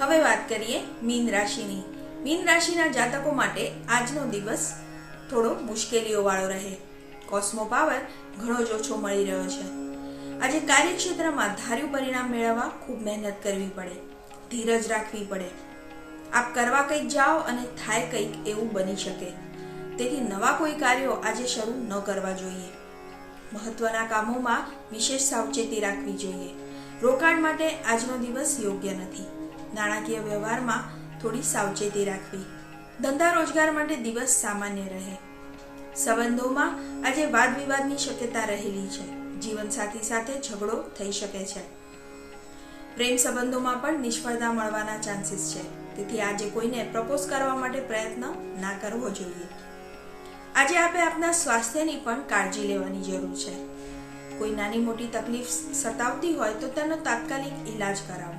હવે વાત કરીએ મીન રાશિની. મીન રાશિના જાતકો માટે આજનો દિવસ થોડો મુશ્કેલીઓ વાળો રહે. કોસ્મો પાવર ઘણો જ ઓછો મળી રહ્યો છે. આજે કાર્યક્ષેત્રમાં ધાર્યું પરિણામ મેળવવા ખૂબ મહેનત કરવી પડે, ધીરજ રાખવી પડે. આપ કરવા કંઈક જાઓ અને થાય કંઈક એવું બની શકે. તેથી નવા કોઈ કાર્યો આજે શરૂ ન કરવા જોઈએ. મહત્વના કામોમાં વિશેષ સાવચેતી રાખવી જોઈએ. રોકાણ માટે આજનો દિવસ યોગ્ય નથી. નાણાકીય વ્યવહારમાં થોડી સાવચેતી રાખવી. ધંધા રોજગાર માટે દિવસ સામાન્ય રહે. સંબંધોમાં આજે વાદ વિવાદની શક્યતા રહેલી છે. જીવનસાથી સાથે ઝઘડો થઈ શકે છે. પ્રેમ સંબંધોમાં પણ નિષ્ફળતા મળવાના ચાન્સીસ છે. તેથી આજે કોઈને પ્રપોઝ કરવા માટે પ્રયત્ન ના કરવો જોઈએ. આજે આપણે આપના સ્વાસ્થ્યની પણ કાળજી લેવાની જરૂર છે. કોઈ નાની મોટી તકલીફ સતાવતી હોય તો તેનો તાત્કાલિક ઈલાજ કરાવવો.